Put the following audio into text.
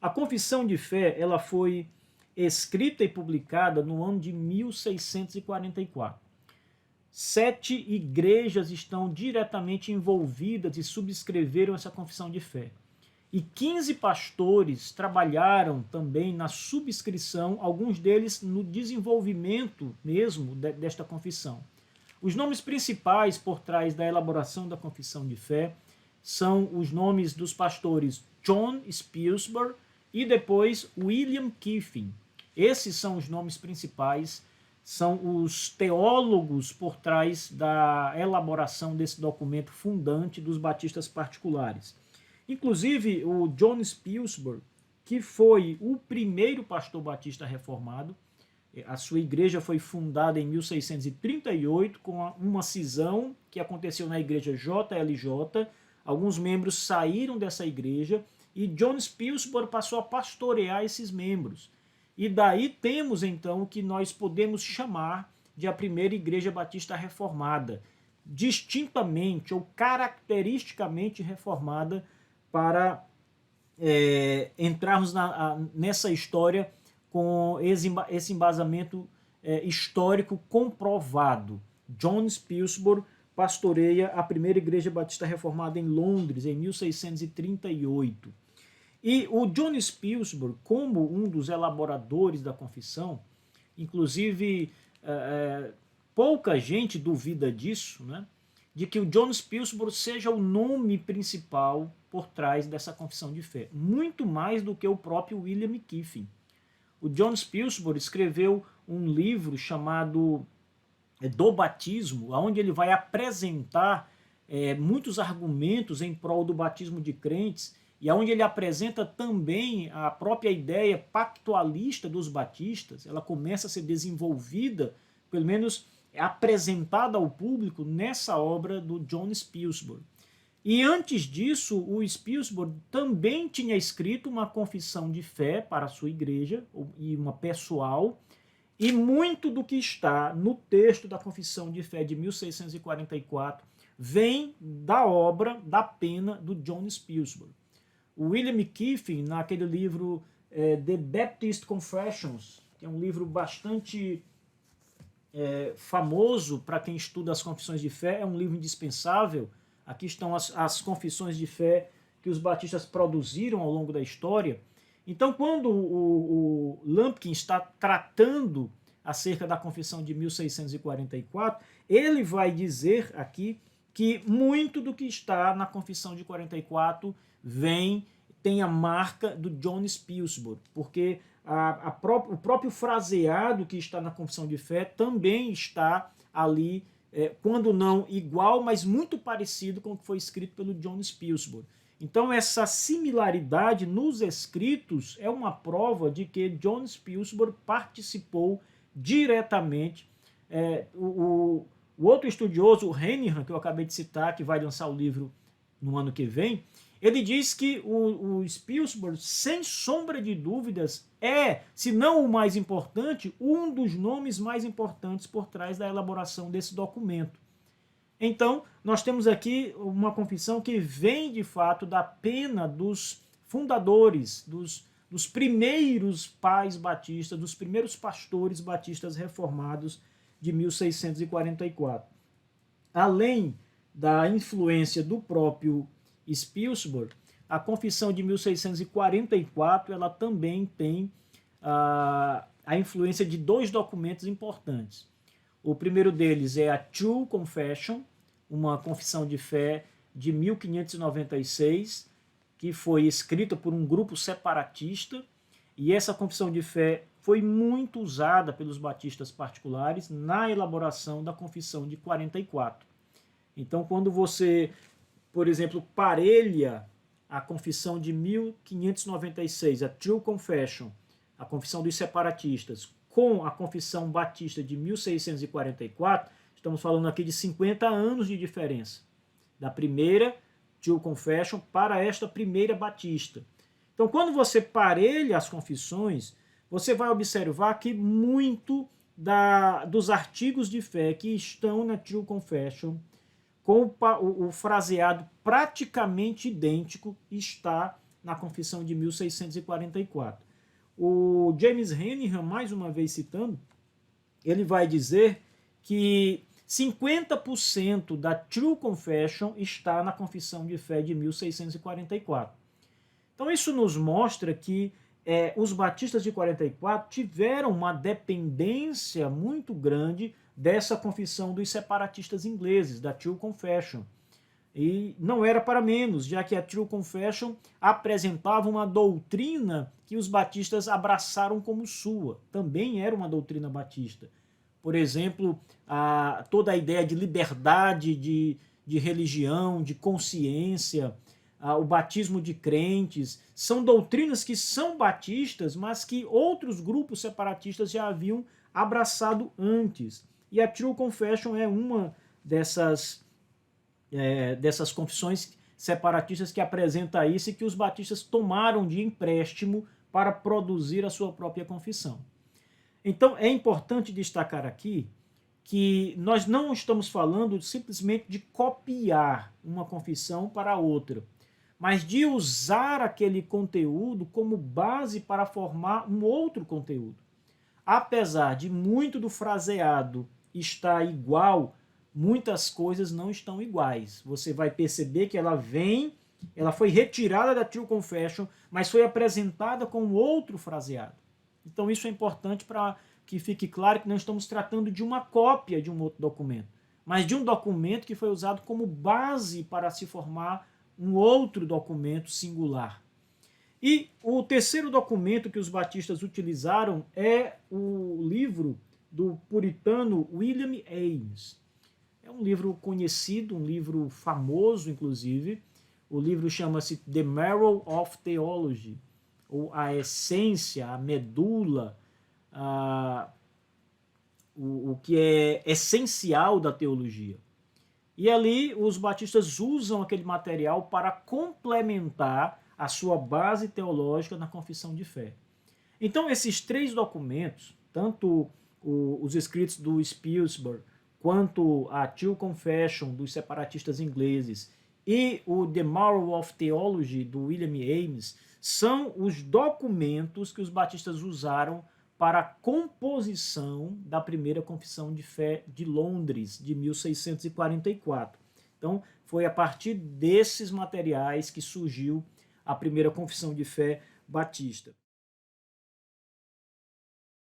A Confissão de Fé ela foi escrita e publicada no ano de 1644. 7 igrejas estão diretamente envolvidas e subscreveram essa confissão de fé. E 15 pastores trabalharam também na subscrição, alguns deles no desenvolvimento mesmo desta confissão. Os nomes principais por trás da elaboração da confissão de fé são os nomes dos pastores John Spilsbury e depois William Kiffin. Esses são os nomes principais, são os teólogos por trás da elaboração desse documento fundante dos batistas particulares. Inclusive, o John Spilsbury, que foi o primeiro pastor batista reformado, a sua igreja foi fundada em 1638 com uma cisão que aconteceu na igreja JLJ. Alguns membros saíram dessa igreja e John Spilsbury passou a pastorear esses membros. E daí temos então o que nós podemos chamar de a primeira igreja batista reformada, distintamente ou caracteristicamente reformada, para entrarmos nessa história com esse embasamento histórico comprovado. John Spilsbury pastoreia a primeira igreja batista reformada em Londres, em 1638. E o John Spilsbury, como um dos elaboradores da confissão, inclusive pouca gente duvida disso, né, de que o John Spilsbury seja o nome principal por trás dessa confissão de fé, muito mais do que o próprio William Kiffin. O John Spilsbury escreveu um livro chamado Do Batismo, onde ele vai apresentar muitos argumentos em prol do batismo de crentes, e onde ele apresenta também a própria ideia pactualista dos batistas. Ela começa a ser desenvolvida, pelo menos apresentada ao público nessa obra do John Spilsbury. E antes disso, o Spilsbury também tinha escrito uma confissão de fé para a sua igreja, e uma pessoal, e muito do que está no texto da confissão de fé de 1644 vem da obra, da pena do John Spilsbury. O William Kiffin, naquele livro The Baptist Confessions, que é um livro bastante famoso para quem estuda as confissões de fé, é um livro indispensável. Aqui estão as confissões de fé que os batistas produziram ao longo da história. Então, quando o Lumpkin está tratando acerca da confissão de 1644, ele vai dizer aqui que muito do que está na confissão de 44 tem a marca do John Spilsbury, porque o próprio fraseado que está na confissão de fé também está ali, quando não igual, mas muito parecido com o que foi escrito pelo John Spilsbury. Então essa similaridade nos escritos é uma prova de que John Spilsbury participou diretamente. O outro estudioso, o Renihan, que eu acabei de citar, que vai lançar o livro no ano que vem, ele diz que o Spilsbury, sem sombra de dúvidas, se não o mais importante, um dos nomes mais importantes por trás da elaboração desse documento. Então, nós temos aqui uma confissão que vem, de fato, da pena dos fundadores, dos primeiros pais batistas, dos primeiros pastores batistas reformados de 1644. Além da influência do próprio Spilsbury, a confissão de 1644 ela também tem a influência de dois documentos importantes. O primeiro deles é a True Confession, uma confissão de fé de 1596, que foi escrita por um grupo separatista, e essa confissão de fé foi muito usada pelos batistas particulares na elaboração da confissão de 44. Então, quando você, por exemplo, parelha a confissão de 1596, a True Confession, a confissão dos separatistas, com a confissão batista de 1644, estamos falando aqui de 50 anos de diferença, da primeira True Confession para esta primeira batista. Então, quando você parelha as confissões, você vai observar que muito dos artigos de fé que estão na True Confession, com o fraseado praticamente idêntico, está na Confissão de 1644. O James Henningham, mais uma vez citando, ele vai dizer que 50% da True Confession está na Confissão de Fé de 1644. Então isso nos mostra que os batistas de 44 tiveram uma dependência muito grande dessa confissão dos separatistas ingleses, da True Confession. E não era para menos, já que a True Confession apresentava uma doutrina que os batistas abraçaram como sua. Também era uma doutrina batista. Por exemplo, toda a ideia de liberdade de religião, de consciência, o batismo de crentes, são doutrinas que são batistas, mas que outros grupos separatistas já haviam abraçado antes. E a True Confession é uma dessas confissões separatistas que apresenta isso e que os batistas tomaram de empréstimo para produzir a sua própria confissão. Então é importante destacar aqui que nós não estamos falando simplesmente de copiar uma confissão para outra, mas de usar aquele conteúdo como base para formar um outro conteúdo. Apesar de muito do fraseado estar igual, muitas coisas não estão iguais. Você vai perceber que ela foi retirada da True Confession, mas foi apresentada com outro fraseado. Então isso é importante para que fique claro que não estamos tratando de uma cópia de um outro documento, mas de um documento que foi usado como base para se formar um outro documento singular. E o terceiro documento que os batistas utilizaram é o livro do puritano William Ames. É um livro conhecido, um livro famoso, inclusive. O livro chama-se The Marrow of Theology, ou a essência, a medula, o que é essencial da teologia. E ali os batistas usam aquele material para complementar a sua base teológica na confissão de fé. Então esses três documentos, tanto os escritos do Spilsbury, quanto a True Confession dos separatistas ingleses e o The Marrow of Theology do William Ames, são os documentos que os batistas usaram para a composição da primeira confissão de fé de Londres, de 1644. Então, foi a partir desses materiais que surgiu a primeira confissão de fé batista.